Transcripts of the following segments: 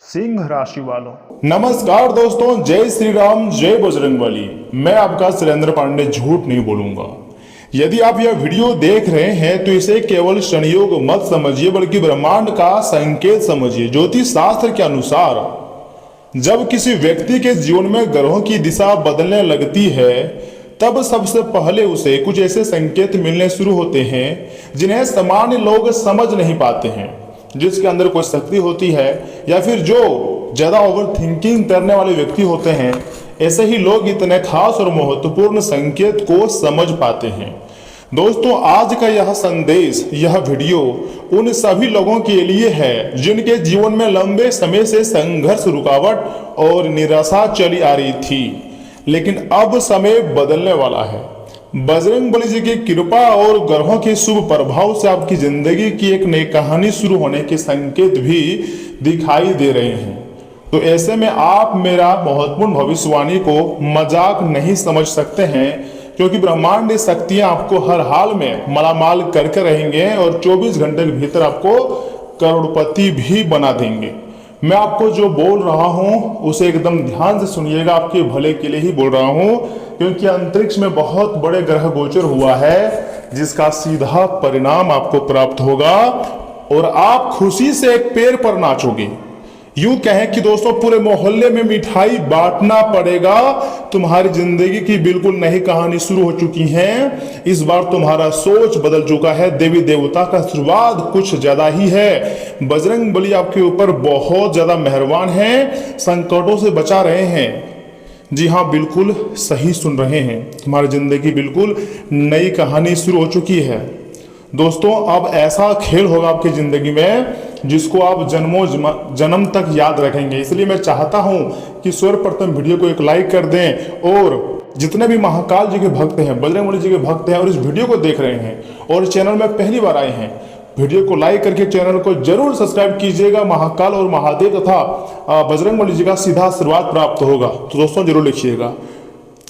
सिंह राशि वालों, नमस्कार दोस्तों, जय श्री राम, जय बजरंगबली। मैं आपका सुरेंद्र पांडे झूठ नहीं बोलूंगा। यदि आप यह वीडियो देख रहे हैं तो इसे केवल संयोग मत समझिए, बल्कि ब्रह्मांड का संकेत समझिए। ज्योतिष शास्त्र के अनुसार जब किसी व्यक्ति के जीवन में ग्रहों की दिशा बदलने लगती है, तब सबसे पहले उसे कुछ ऐसे संकेत मिलने शुरू होते हैं जिन्हें सामान्य लोग समझ नहीं पाते हैं। जिसके अंदर कोई शक्ति होती है या फिर जो ज्यादा ओवर थिंकिंग करने वाले व्यक्ति होते हैं, ऐसे ही लोग इतने खास और महत्वपूर्ण संकेत को समझ पाते हैं। दोस्तों, आज का यह संदेश, यह वीडियो उन सभी लोगों के लिए है जिनके जीवन में लंबे समय से संघर्ष, रुकावट और निराशा चली आ रही थी, लेकिन अब समय बदलने वाला है। बजरंगबली जी की कृपा और ग्रहों के शुभ प्रभाव से आपकी जिंदगी की एक नई कहानी शुरू होने के संकेत भी दिखाई दे रहे हैं। तो ऐसे में आप मेरा महत्वपूर्ण भविष्यवाणी को मजाक नहीं समझ सकते हैं, क्योंकि ब्रह्मांड शक्तियां आपको हर हाल में मालामाल करके रहेंगे और 24 घंटे के भीतर आपको करोड़पति भी बना देंगे। मैं आपको जो बोल रहा हूं उसे एकदम ध्यान से सुनिएगा, आपके भले के लिए ही बोल रहा हूं, क्योंकि अंतरिक्ष में बहुत बड़े ग्रह गोचर हुआ है जिसका सीधा परिणाम आपको प्राप्त होगा और आप खुशी से एक पैर पर नाचोगे। यूं कहें कि दोस्तों, पूरे मोहल्ले में मिठाई बांटना पड़ेगा। तुम्हारी जिंदगी की बिल्कुल नई कहानी शुरू हो चुकी है। इस बार तुम्हारा सोच बदल चुका है। देवी देवता का आशीर्वाद कुछ ज्यादा ही है। बजरंगबली आपके ऊपर बहुत ज्यादा मेहरबान है, संकटों से बचा रहे हैं। जी हाँ, बिल्कुल सही सुन रहे हैं। तुम्हारी जिंदगी बिल्कुल नई कहानी शुरू हो चुकी है। दोस्तों, अब ऐसा खेल होगा आपकी जिंदगी में जिसको आप जन्मों जन्म तक याद रखेंगे। इसलिए मैं चाहता हूं कि सर्वप्रथम वीडियो को एक लाइक कर दें और जितने भी महाकाल जी के भक्त हैं, बजरंगबली जी के भक्त हैं और इस वीडियो को देख रहे हैं और चैनल में पहली बार आए हैं, वीडियो को लाइक करके चैनल को जरूर सब्सक्राइब कीजिएगा। महाकाल और महादेव तथा बजरंगबली जी का सीधा आशीर्वाद प्राप्त होगा। तो दोस्तों, जरूर लिखिएगा।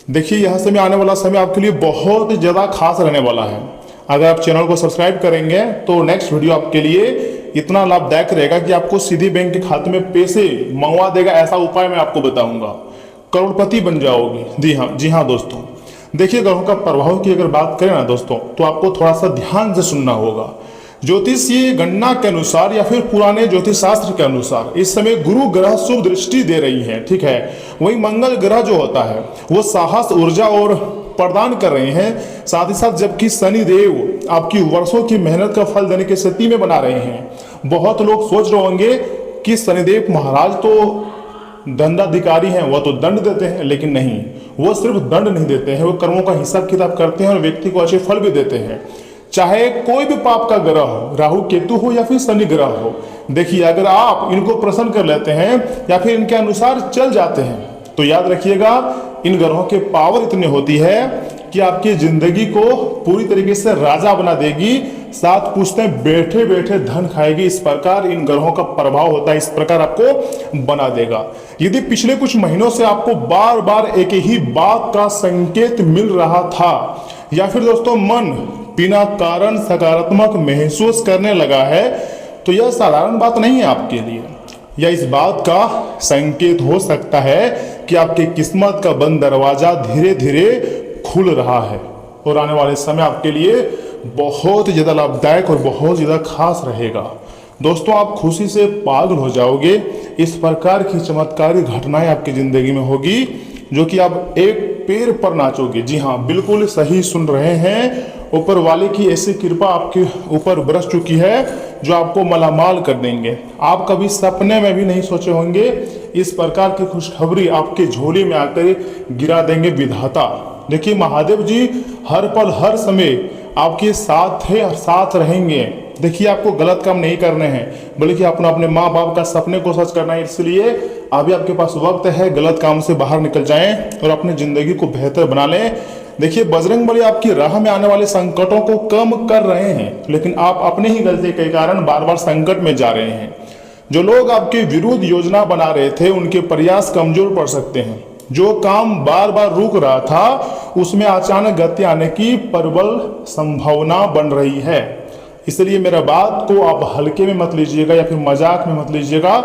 देखिए, यह समय, आने वाला समय आपके लिए बहुत ज्यादा खास रहने वाला है। अगर आप चैनल को सब्सक्राइब करेंगे तो नेक्स्ट वीडियो आपके लिए इतना लाभदायक रहेगा कि आपको सीधे बैंक के खाते में पैसे मंगवा देगा। ऐसा उपाय मैं आपको बताऊंगा, करोड़पति बन जाओगे। जी हाँ दोस्तों, देखिए, ग्रहों का प्रभाव की अगर बात करें ना दोस्तों, तो आपको थोड़ा सा ध्यान से सुनना होगा। ज्योतिषीय गणना के अनुसार या फिर पुराने ज्योतिष शास्त्र के अनुसार इस समय गुरु ग्रह शुभ दृष्टि दे रही है, ठीक है। वही मंगल ग्रह जो होता है वो साहस, ऊर्जा और प्रदान कर रहे हैं। साथ ही साथ जबकि शनि देव आपकी वर्षों की मेहनत का फल देने की स्थिति में बना रहे हैं। बहुत लोग सोच रहे होंगे कि शनिदेव महाराज तो दंडाधिकारी हैं, वो तो दंड देते हैं, लेकिन नहीं, वो सिर्फ दंड नहीं देते हैं, वो कर्मों का हिसाब किताब करते हैं और व्यक्ति को अच्छे फल भी देते हैं। चाहे कोई भी पाप का ग्रह हो, राहु केतु हो या फिर शनि ग्रह हो, देखिए, अगर आप इनको प्रसन्न कर लेते हैं या फिर इनके अनुसार चल जाते हैं, तो याद रखिएगा, इन ग्रहों के पावर इतनी होती है कि आपकी जिंदगी को पूरी तरीके से राजा बना देगी। साथ पूछते बैठे बैठे धन खाएगी। इस प्रकार इन ग्रहों का प्रभाव होता है, इस प्रकार आपको बना देगा। यदि पिछले कुछ महीनों से आपको बार बार एक ही बात का संकेत मिल रहा था या फिर दोस्तों मन बिना कारण सकारात्मक महसूस करने लगा है, तो यह साधारण बात नहीं है आपके लिए। यह इस बात का संकेत हो सकता है कि आपकी किस्मत का बंद दरवाजा धीरे धीरे खुल रहा है और आने वाले समय आपके लिए बहुत ज्यादा लाभदायक और बहुत ज्यादा खास रहेगा। दोस्तों, आप खुशी से पागल हो जाओगे। इस प्रकार की चमत्कारी घटनाएं आपकी जिंदगी में होगी जो कि आप एक पैर पर नाचोगे। जी हाँ, बिल्कुल सही सुन रहे हैं। ऊपर वाले की ऐसी कृपा आपके ऊपर बरस चुकी है जो आपको मालामाल कर देंगे। आप कभी सपने में भी नहीं सोचे होंगे इस प्रकार की खुशखबरी आपके झोली में आकर गिरा देंगे विधाता। देखिए, महादेव जी हर पल हर समय आपके साथ है और साथ रहेंगे। देखिए, आपको गलत काम नहीं करने हैं, बल्कि अपने माँ बाप का सपने को सच करना है। इसलिए अभी आपके पास वक्त है, गलत काम से बाहर निकल जाएं और अपनी जिंदगी को बेहतर बना लें। देखिए, बजरंगबली आपकी राह में आने वाले संकटों को कम कर रहे हैं, लेकिन आप अपने ही गलती के कारण बार बार संकट में जा रहे हैं। जो लोग आपके विरुद्ध योजना बना रहे थे, उनके प्रयास कमजोर पड़ सकते हैं। जो काम बार बार रुक रहा था, उसमें अचानक गति आने की प्रबल संभावना बन रही है। इसलिए मेरा बात को आप हल्के में मत लीजिएगा या फिर मजाक में मत लीजिएगा।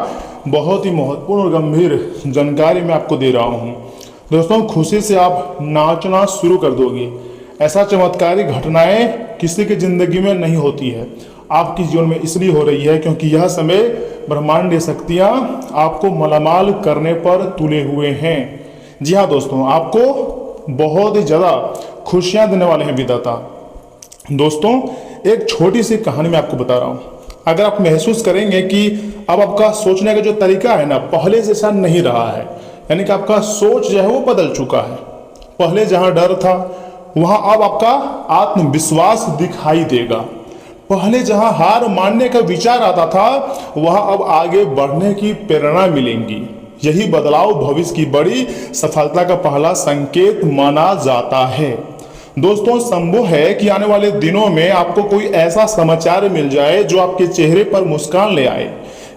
बहुत ही महत्वपूर्ण और गंभीर जानकारी मैं आपको दे रहा हूं। दोस्तों, खुशी से आप नाचना शुरू कर दोगे। ऐसा चमत्कारी घटनाएं किसी की जिंदगी में नहीं होती है, आपके जीवन में इसलिए हो रही है क्योंकि यह समय ब्रह्मांडीय शक्तियां आपको मालामाल करने पर तुले हुए हैं। जी हाँ दोस्तों, आपको बहुत ही ज़्यादा खुशियां देने वाले हैं विधाता। दोस्तों, एक छोटी सी कहानी मैं आपको बता रहा हूँ। अगर आप महसूस करेंगे कि अब आपका सोचने का जो तरीका है ना, पहले जैसा नहीं रहा है, यानी कि आपका सोच जो है वो बदल चुका है। पहले जहाँ डर था वहाँ अब आपका आत्मविश्वास दिखाई देगा। पहले जहाँ हार मानने का विचार आता था वहाँ अब आगे बढ़ने की प्रेरणा मिलेंगी। यही बदलाव भविष्य की बड़ी सफलता का पहला संकेत माना जाता है। दोस्तों, संभव है कि आने वाले दिनों में आपको कोई ऐसा समाचार मिल जाए जो आपके चेहरे पर मुस्कान ले आए।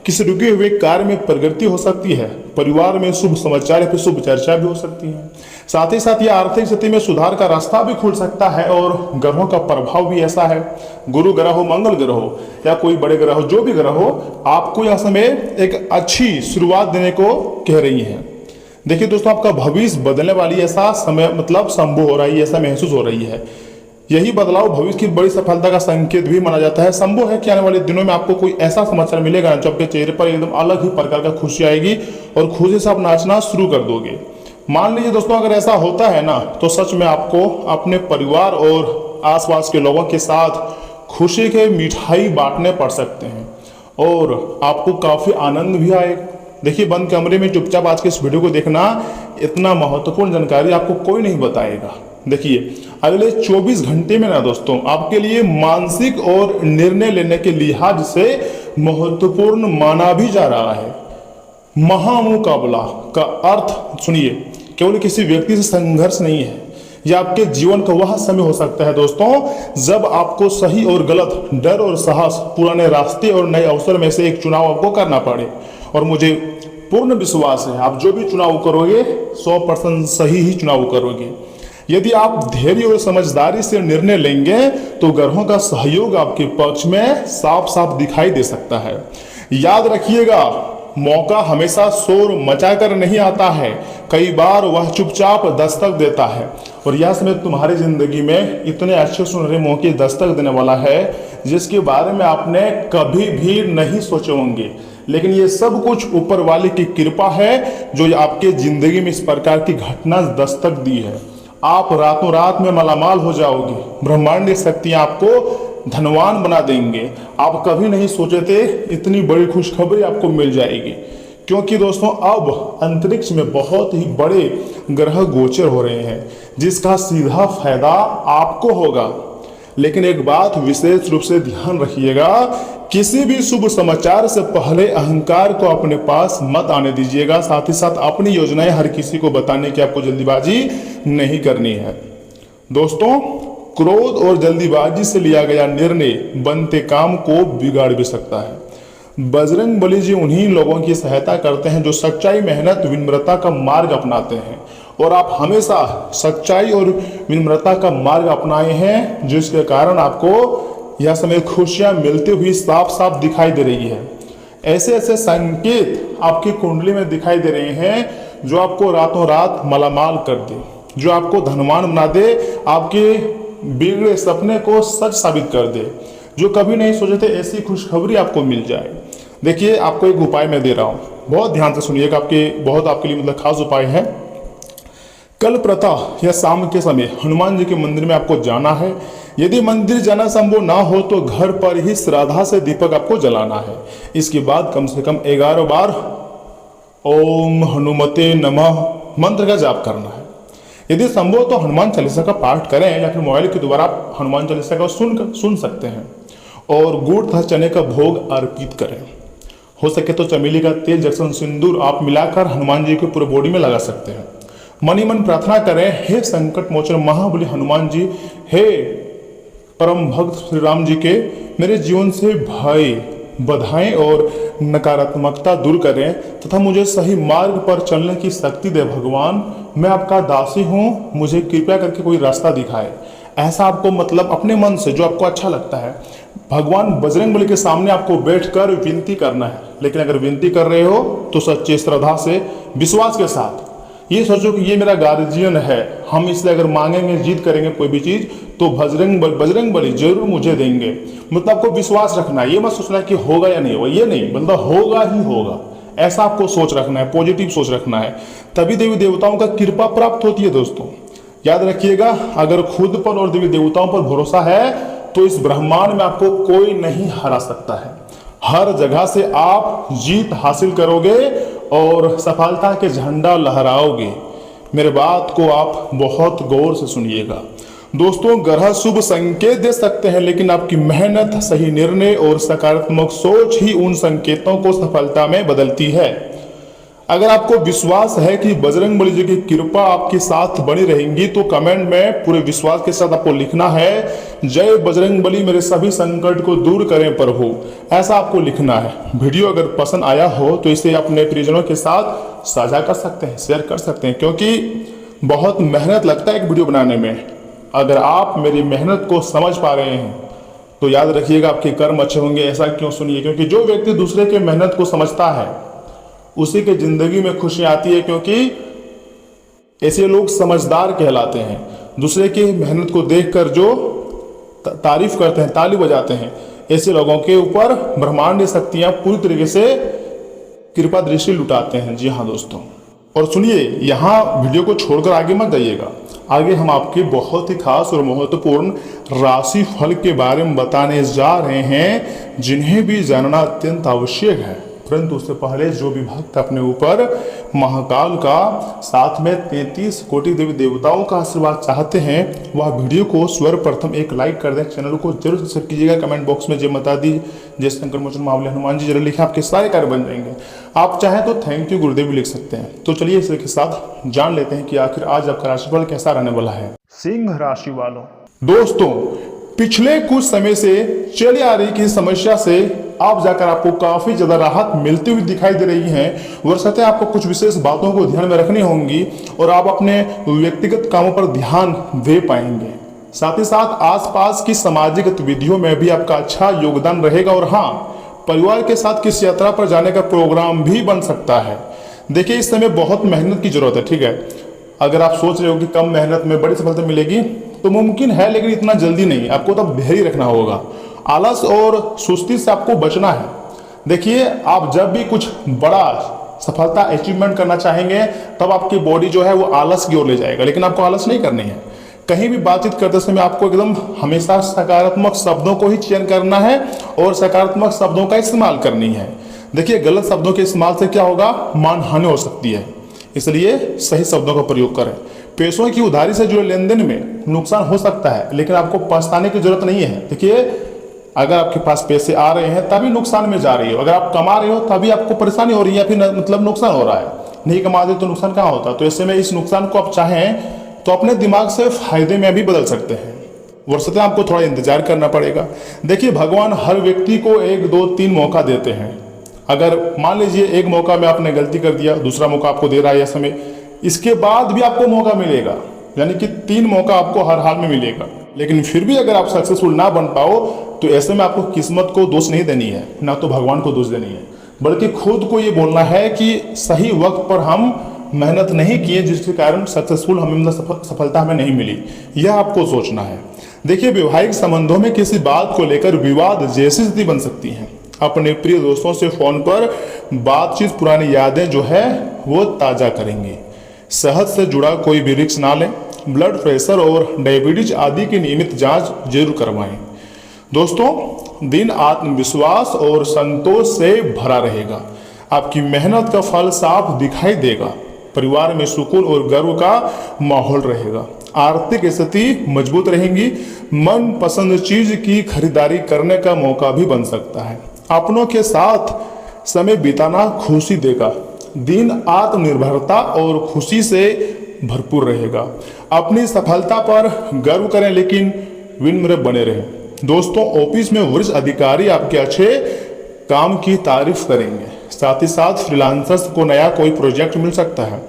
किसी रुके हुए कार्य में प्रगति हो सकती है, परिवार में शुभ समाचार या फिर शुभ चर्चा भी हो सकती है। साथ ही साथ यह आर्थिक स्थिति में सुधार का रास्ता भी खुल सकता है और ग्रहों का प्रभाव भी ऐसा है, गुरु ग्रह हो, मंगल ग्रह हो या कोई बड़े ग्रह हो, जो भी ग्रह हो, आपको यह समय एक अच्छी शुरुआत देने को कह रही है। देखिए दोस्तों, आपका भविष्य बदलने वाली ऐसा समय मतलब संभव हो रहा है, ऐसा महसूस हो रही है। यही बदलाव भविष्य की बड़ी सफलता का संकेत भी माना जाता है। संभव है कि आने वाले दिनों में आपको कोई ऐसा समाचार मिलेगा जो आपके चेहरे पर एकदम अलग ही प्रकार का खुशी आएगी और खुशी से आप नाचना शुरू कर दोगे। मान लीजिए दोस्तों, अगर ऐसा होता है ना, तो सच में आपको अपने परिवार और आसपास के लोगों के साथ खुशी के मिठाई बांटने पड़ सकते हैं और आपको काफ़ी आनंद भी आएगा। देखिए, बंद कमरे में चुपचाप आज के इस वीडियो को देखना, इतना महत्वपूर्ण जानकारी आपको कोई नहीं बताएगा। देखिए, अगले 24 घंटे में ना दोस्तों, आपके लिए मानसिक और निर्णय लेने के लिहाज से महत्वपूर्ण माना भी जा रहा है। महामुकाबला का अर्थ सुनिए, केवल किसी व्यक्ति से संघर्ष नहीं है। यह आपके जीवन का वह समय हो सकता है दोस्तों जब आपको सही और गलत, डर और साहस, पुराने रास्ते और नए अवसर में से एक चुनाव आपको करना पड़े। और मुझे पूर्ण विश्वास है आप जो भी चुनाव करोगे 100% सही ही चुनाव करोगे। यदि आप धैर्य और समझदारी से निर्णय लेंगे तो ग्रहों का सहयोग आपके पक्ष में साफ साफ दिखाई दे सकता है। याद रखिएगा, मौका हमेशा शोर मचाकर नहीं आता है, कई बार वह चुपचाप दस्तक देता है। और यह समय तुम्हारी जिंदगी में इतने अच्छे सुनहरे मौके दस्तक देने वाला है जिसके बारे में आपने कभी भी नहीं सोचे होंगे। लेकिन ये सब कुछ ऊपर वाले की कृपा है जो आपके जिंदगी में इस प्रकार की घटना दस्तक दी है। आप रातों रात में मालामाल हो जाओगे। ब्रह्मांडीय शक्तियां आपको धनवान बना देंगे। आप कभी नहीं सोचे थे इतनी बड़ी खुशखबरी आपको मिल जाएगी, क्योंकि दोस्तों अब अंतरिक्ष में बहुत ही बड़े ग्रह गोचर हो रहे हैं जिसका सीधा फायदा आपको होगा। लेकिन एक बात विशेष रूप से ध्यान रखिएगा, किसी भी शुभ समाचार से पहले अहंकार को अपने पास मत आने दीजिएगा। साथ ही साथ अपनी योजनाएं हर किसी को बताने की आपको जल्दीबाजी नहीं करनी है। दोस्तों, क्रोध और जल्दीबाजी से लिया गया निर्णय बनते काम को बिगाड़ भी सकता है। बजरंग बली जी उन्हीं लोगों की सहायता करते हैं जो सच्चाई, मेहनत, विनम्रता का मार्ग अपनाते हैं। और आप हमेशा सच्चाई और विनम्रता का मार्ग अपनाए हैं, जिसके कारण आपको यह समय खुशियां मिलती हुई साफ साफ दिखाई दे रही है। ऐसे ऐसे संकेत आपकी कुंडली में दिखाई दे रहे हैं जो आपको रातों रात मालामाल कर दे, जो आपको धनवान बना दे, आपके बिगड़े सपने को सच साबित कर दे। जो कभी नहीं सोचे थे ऐसी खुशखबरी आपको मिल जाए। देखिए, आपको एक उपाय मैं दे रहा हूँ, बहुत ध्यान से सुनिएगा, आपके लिए मतलब खास उपाय है। कल प्रातः या शाम के समय हनुमान जी के मंदिर में आपको जाना है। यदि मंदिर जाना संभव ना हो तो घर पर ही श्रद्धा से दीपक आपको जलाना है। इसके बाद कम से कम 11 बार ओम हनुमते नमः मंत्र का जाप करना है। यदि संभव तो हनुमान चालीसा का पाठ करें या फिर मोबाइल के द्वारा आप हनुमान चालीसा का सुन सकते हैं। और गुड़ तथा चने का भोग अर्पित करें। हो सके तो चमेली का तेल, जैक्सन सिंदूर आप मिलाकर हनुमान जी के पूरे बॉडी में लगा सकते हैं। मन ही मन प्रार्थना करें, हे संकट मोचन महाबली हनुमान जी, हे परम भक्त श्री राम जी के मेरे जीवन से भय, बाधाएं और नकारात्मकता दूर करें तथा मुझे सही मार्ग पर चलने की शक्ति दे। भगवान, मैं आपका दासी हूँ, मुझे कृपया करके कोई रास्ता दिखाए। ऐसा आपको मतलब अपने मन से जो आपको अच्छा लगता है भगवान बजरंगबली के सामने आपको बैठकर विनती करना है। लेकिन अगर विनती कर रहे हो तो सच्ची श्रद्धा से, विश्वास के साथ, ये सोचो कि ये मेरा गार्जियन है, हम इससे अगर मांगेंगे, जीत करेंगे कोई भी चीज तो बजरंग बली जरूर मुझे देंगे। मतलब आपको विश्वास रखना है, ये मत सोचना कि होगा या नहीं होगा, ये नहीं, मतलब होगा ही होगा, ऐसा आपको सोच रखना है, पॉजिटिव सोच रखना है, तभी देवी देवताओं का कृपा प्राप्त होती है। दोस्तों याद रखिएगा, अगर खुद पर और देवी देवताओं पर भरोसा है तो इस ब्रह्मांड में आपको कोई नहीं हरा सकता है। हर जगह से आप जीत हासिल करोगे और सफलता के झंडा लहराओगे। मेरे बात को आप बहुत गौर से सुनिएगा। दोस्तों ग्रह शुभ संकेत दे सकते हैं, लेकिन आपकी मेहनत, सही निर्णय और सकारात्मक सोच ही उन संकेतों को सफलता में बदलती है। अगर आपको विश्वास है कि बजरंग बली जी की कृपा आपके साथ बनी रहेंगी तो कमेंट में पूरे विश्वास के साथ आपको लिखना है, जय बजरंग बली मेरे सभी संकट को दूर करें प्रभु, ऐसा आपको लिखना है। वीडियो अगर पसंद आया हो तो इसे अपने प्रियजनों के साथ साझा कर सकते हैं, शेयर कर सकते हैं, क्योंकि बहुत मेहनत लगता है एक वीडियो बनाने में। अगर आप मेरी मेहनत को समझ पा रहे हैं तो याद रखिएगा आपके कर्म अच्छे होंगे। ऐसा क्यों? सुनिए, क्योंकि जो व्यक्ति दूसरे के मेहनत को समझता है उसी के जिंदगी में खुशियां आती है, क्योंकि ऐसे लोग समझदार कहलाते हैं। दूसरे की मेहनत को देखकर जो तारीफ करते हैं, ताली बजाते हैं, ऐसे लोगों के ऊपर ब्रह्मांडीय शक्तियां पूरी तरीके से कृपा दृष्टि लुटाते हैं। जी हाँ दोस्तों, और सुनिए, यहाँ वीडियो को छोड़कर आगे मत जाइएगा। आगे हम आपके बहुत ही खास और महत्वपूर्ण राशि फल के बारे में बताने जा रहे हैं, जिन्हें भी जानना अत्यंत आवश्यक है। परंतु उससे पहले जो भी भक्त अपने ऊपर महाकाल का, साथ में 33 कोटि देवी देवताओं का आशीर्वाद चाहते हैं, वह वीडियो को सर्वप्रथम एक लाइक कर दें, चैनल को जरूर सब्सक्राइब कीजिएगा। कमेंट बॉक्स में जय माता दी, जय शंकर मोचन महाबली हनुमान जी जरूर लिखें, आपके सारे कार्य बन जाएंगे। आप चाहें तो थैंक यू गुरुदेव भी लिख सकते हैं। तो चलिए इसी के साथ जान लेते हैं कि आखिर आज आपका राशिफल कैसा रहने वाला है। सिंह राशि वालों, दोस्तों पिछले कुछ समय से चली आ रही किसी समस्या से आप जाकर आपको काफी ज्यादा राहत मिलती हुई दिखाई दे रही है। वरसते आपको कुछ विशेष बातों को ध्यान में रखनी होंगी और आप अपने व्यक्तिगत कामों पर ध्यान दे पाएंगे। साथ ही साथ आसपास की सामाजिक गतिविधियों में भी आपका अच्छा योगदान रहेगा। और हाँ, परिवार के साथ किसी यात्रा पर जाने का प्रोग्राम भी बन सकता है। देखिए, इस समय बहुत मेहनत की जरूरत है, ठीक है। अगर आप सोच रहे हो कि कम मेहनत में बड़ी सफलता मिलेगी तो मुमकिन है, लेकिन इतना जल्दी नहीं। आपको तब धैर्य रखना होगा, आलस और सुस्ती से आपको बचना है। देखिए, आप जब भी कुछ बड़ा सफलता अचीवमेंट करना चाहेंगे तब आपकी बॉडी जो है वो आलस की ओर ले जाएगा, लेकिन आपको आलस नहीं करनी है। कहीं भी बातचीत करते समय आपको एकदम हमेशा सकारात्मक शब्दों को ही चयन करना है और सकारात्मक शब्दों का इस्तेमाल करनी है। देखिए, गलत शब्दों के इस्तेमाल से क्या होगा, मानहानि हो सकती है, इसलिए सही शब्दों का प्रयोग करें। पैसों की उधारी से जुड़े लेन देन में नुकसान हो सकता है, लेकिन आपको पछताने की जरूरत नहीं है। देखिए, अगर आपके पास पैसे आ रहे हैं तभी नुकसान में जा रही हो, अगर आप कमा रहे हो तभी आपको परेशानी हो रही है या फिर मतलब नुकसान हो रहा है। नहीं कमा रहे तो नुकसान कहाँ होता? तो ऐसे में इस नुकसान को आप चाहें तो अपने दिमाग से फायदे में भी बदल सकते हैं। वरसते आपको थोड़ा इंतजार करना पड़ेगा। देखिए, भगवान हर व्यक्ति को 1, 2, 3 मौका देते हैं। अगर मान लीजिए एक मौका में आपने गलती कर दिया, दूसरा मौका आपको दे रहा है समय, इसके बाद भी आपको मौका मिलेगा, यानी कि 3 मौका आपको हर हाल में मिलेगा। लेकिन फिर भी अगर आप सक्सेसफुल ना बन पाओ तो ऐसे में आपको किस्मत को दोष नहीं देनी है, ना तो भगवान को दोष देनी है, बल्कि खुद को ये बोलना है कि सही वक्त पर हम मेहनत नहीं किए, जिसके कारण सक्सेसफुल हमें सफलता हमें नहीं मिली। यह आपको सोचना है। देखिए, वैवाहिक संबंधों में किसी बात को लेकर विवाद जैसी स्थिति बन सकती है। अपने प्रिय दोस्तों से फोन पर बातचीत पुरानी यादें जो है वो ताजा करेंगे। सेहत से जुड़ा कोई भी रिस्क ना लें। ब्लड प्रेशर और डायबिटीज आदि की नियमित जांच जरूर करवाएं। दोस्तों, दिन आत्मविश्वास और संतोष से भरा रहेगा। आपकी मेहनत का फल साफ दिखाई देगा। परिवार में सुकून और गर्व का माहौल रहेगा। आर्थिक स्थिति मजबूत रहेंगी। मन पसंद चीज की खरीदारी करने का मौका भी बन सकता है। अपनों के साथ समय बिताना खुशी देगा। दिन आत्मनिर्भरता और खुशी से भरपूर रहेगा। अपनी सफलता पर गर्व करें, लेकिन विनम्र बने रहें। दोस्तों, ऑफिस में वरिष्ठ अधिकारी आपके अच्छे काम की तारीफ करेंगे। साथ ही साथ फ्रीलांसर्स को नया कोई प्रोजेक्ट मिल सकता है।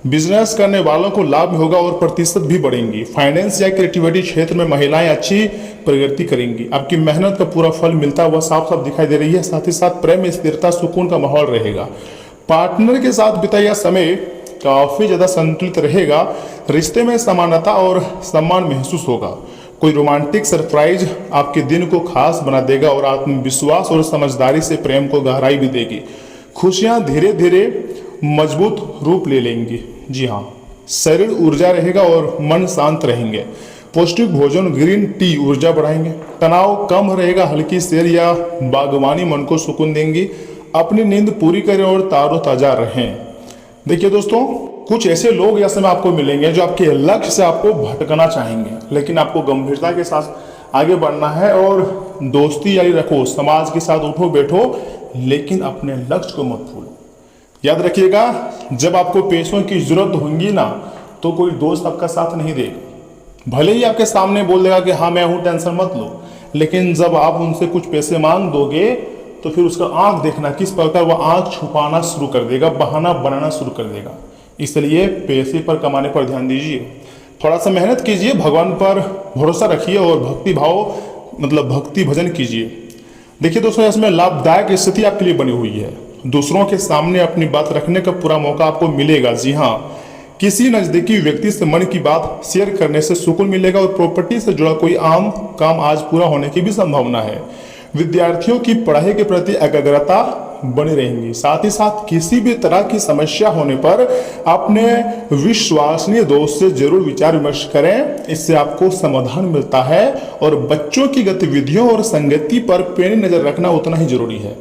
बिजनेस करने वालों को लाभ होगा और प्रतिशत भी बढ़ेंगी। फाइनेंस या क्रिएटिविटी क्षेत्र में महिलाएं अच्छी प्रगति करेंगी। आपकी मेहनत का पूरा फल मिलता हुआ साफ साफ दिखाई दे रही है। साथ ही साथ प्रेम में स्थिरता, सुकून का माहौल रहेगा। पार्टनर के साथ बिताया समय काफी ज्यादा संतुलित रहेगा। रिश्ते में समानता और सम्मान महसूस होगा। कोई रोमांटिक सरप्राइज आपके दिन को खास बना देगा और आत्मविश्वास और समझदारी से प्रेम को गहराई भी देगी। खुशियां धीरे धीरे मजबूत रूप ले लेंगी। जी हाँ, शरीर ऊर्जा रहेगा और मन शांत रहेंगे। पौष्टिक भोजन, ग्रीन टी ऊर्जा बढ़ाएंगे। तनाव कम रहेगा। हल्की सैर या बागवानी मन को सुकून देंगी। अपनी नींद पूरी करें और तारोताजा रहें। देखिए दोस्तों, कुछ ऐसे लोग या समय आपको मिलेंगे जो आपके लक्ष्य से आपको भटकना चाहेंगे, लेकिन आपको गंभीरता के साथ आगे बढ़ना है और दोस्ती यारी रखो, समाज के साथ उठो बैठो, लेकिन अपने लक्ष्य को मत भूलो। याद रखिएगा, जब आपको पैसों की जरूरत होगी ना, तो कोई दोस्त आपका साथ नहीं देगा। भले ही आपके सामने बोल देगा कि हाँ मैं हूं, टेंशन मत लो, लेकिन जब आप उनसे कुछ पैसे मांग दोगे तो फिर उसका आंख देखना किस प्रकार वह आंख छुपाना शुरू कर देगा, बहाना बनाना शुरू कर देगा। इसलिए पैसे पर कमाने पर ध्यान दीजिए, थोड़ा सा मेहनत कीजिए, भगवान पर भरोसा रखिए और भक्ति भक्ति भजन कीजिए। देखिए दोस्तों, इसमें लाभदायक स्थिति आपके लिए बनी हुई है। दूसरों के सामने अपनी बात रखने का पूरा मौका आपको मिलेगा। जी हाँ, किसी नजदीकी व्यक्ति से मन की बात शेयर करने से सुकून मिलेगा और प्रॉपर्टी से जुड़ा कोई आम काम आज पूरा होने की भी संभावना है। विद्यार्थियों की पढ़ाई के प्रति एकाग्रता बनी रहेंगी। साथ ही साथ किसी भी तरह की समस्या होने पर अपने विश्वसनीय दोस्त से जरूर विचार विमर्श करें, इससे आपको समाधान मिलता है। और बच्चों की गतिविधियों और संगति पर पैनी नजर रखना उतना ही जरूरी है।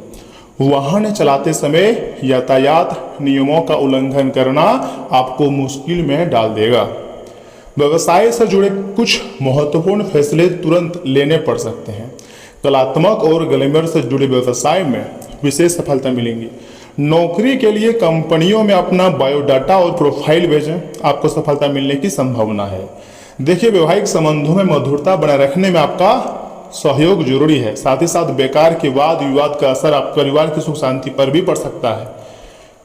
वाहन चलाते समय यातायात नियमों का उल्लंघन करना आपको मुश्किल में डाल देगा। व्यवसाय से जुड़े कुछ महत्वपूर्ण फैसले तुरंत लेने पड़ सकते हैं। कलात्मक और ग्लैमर से जुड़े व्यवसाय में विशेष सफलता मिलेंगी। नौकरी के लिए कंपनियों में अपना बायोडाटा और प्रोफाइल भेजें, आपको सफलता मिलने की संभावना है। देखिए, वैवाहिक संबंधों में मधुरता बनाए रखने में आपका सहयोग जरूरी है। साथ ही साथ बेकार के वाद विवाद का असर आपके परिवार की सुख शांति पर भी पड़ सकता है।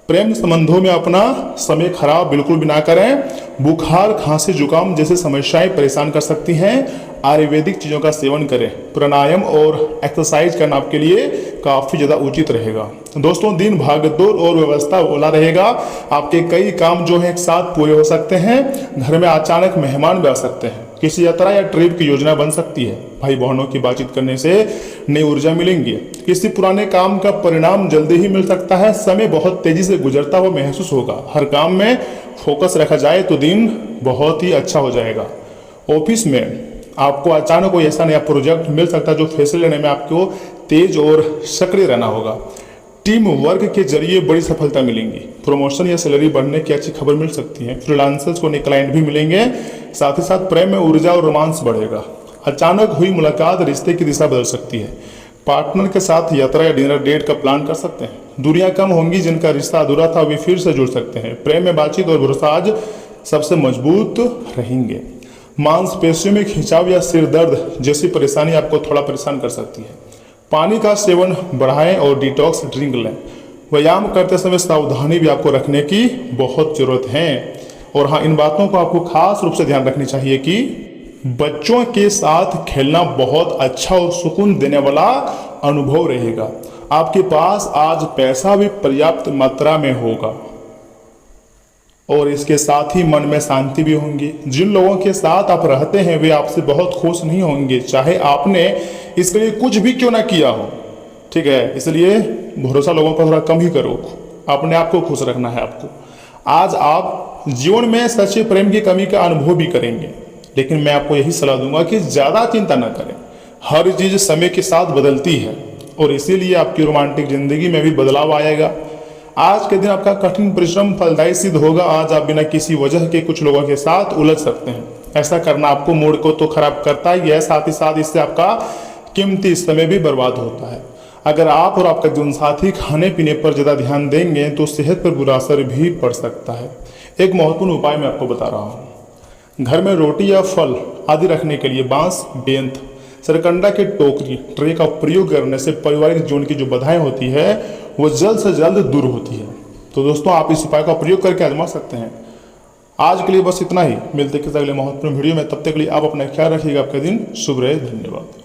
प्रेम संबंधों में अपना समय खराब बिल्कुल भी ना करें। बुखार, खांसी, जुकाम जैसे समस्याएं परेशान कर सकती हैं। आयुर्वेदिक चीजों का सेवन करें। प्राणायाम और एक्सरसाइज करना आपके लिए काफी ज्यादा उचित रहेगा। दोस्तों, दिन भागदौड़ और व्यवस्था वाला रहेगा। आपके कई काम जो है एक साथ पूरे हो सकते हैं। घर में अचानक मेहमान भी आ सकते हैं। किसी यात्रा या ट्रिप की योजना बन सकती है। भाई बहनों की बातचीत करने से नई ऊर्जा मिलेंगी। किसी पुराने काम का परिणाम जल्दी ही मिल सकता है। समय बहुत तेजी से गुजरता हुआ महसूस होगा। हर काम में फोकस रखा जाए तो दिन बहुत ही अच्छा हो जाएगा। ऑफिस में आपको अचानक कोई ऐसा नया प्रोजेक्ट मिल सकता है जो फैसले लेने में आपको तेज और सक्रिय रहना होगा। टीम वर्क के जरिए बड़ी सफलता मिलेंगी। प्रमोशन या सैलरी बढ़ने की अच्छी खबर मिल सकती है। फ्रीलांसर्स को नए क्लाइंट भी मिलेंगे। साथ ही साथ प्रेम में ऊर्जा और रोमांस बढ़ेगा। अचानक हुई मुलाकात रिश्ते की दिशा बदल सकती है। पार्टनर के साथ यात्रा या डिनर डेट का प्लान कर सकते हैं। दूरियां कम होंगी। जिनका रिश्ता अधूरा था वे फिर से जुड़ सकते हैं। प्रेम में बातचीत और भरोसा आज सबसे मजबूत रहेंगे। मांसपेशियों में खिंचाव या सिर दर्द जैसी परेशानी आपको थोड़ा परेशान कर सकती है। पानी का सेवन बढ़ाएं और डिटॉक्स ड्रिंक लें। व्यायाम करते समय सावधानी भी आपको रखने की बहुत जरूरत है। और हाँ, इन बातों को आपको खास रूप से ध्यान रखनी चाहिए कि बच्चों के साथ खेलना बहुत अच्छा और सुकून देने वाला अनुभव रहेगा। आपके पास आज पैसा भी पर्याप्त मात्रा में होगा और इसके साथ ही मन में शांति भी होंगी। जिन लोगों के साथ आप रहते हैं वे आपसे बहुत खुश नहीं होंगे, चाहे आपने इसके लिए कुछ भी क्यों ना किया हो। ठीक है, इसलिए भरोसा लोगों पर थोड़ा कम ही करो। अपने आप को खुश रखना है आपको। आज आप जीवन में सच्चे प्रेम की कमी का अनुभव भी करेंगे, लेकिन मैं आपको यही सलाह दूंगा कि ज्यादा चिंता न करें। हर चीज समय के साथ बदलती है और इसीलिए आपकी रोमांटिक जिंदगी में भी बदलाव आएगा। आज के दिन आपका कठिन परिश्रम फलदायी सिद्ध होगा। आज आप बिना किसी वजह के कुछ लोगों के साथ उलझ सकते हैं। ऐसा करना आपको मूड को तो खराब करता ही है, साथ ही साथ इससे आपका कीमती समय भी बर्बाद होता है। अगर आप और आपका जीवन साथी खाने पीने पर ज्यादा ध्यान देंगे तो सेहत पर बुरा असर भी पड़ सकता है। एक महत्वपूर्ण उपाय मैं आपको बता रहा हूँ। घर में रोटी या फल आदि रखने के लिए बांस, बेंत, सरकंडा की टोकरी, ट्रे का प्रयोग करने से पारिवारिक जीवन की जो बाधाएं होती है वो जल्द से जल्द दूर होती है। तो दोस्तों, आप इस उपाय का प्रयोग करके आजमा सकते हैं। आज के लिए बस इतना ही, मिलते किसी अगले महत्वपूर्ण वीडियो में। तब तक के लिए आप अपना ख्याल रखिएगा। आपका दिन शुभ रहे। धन्यवाद।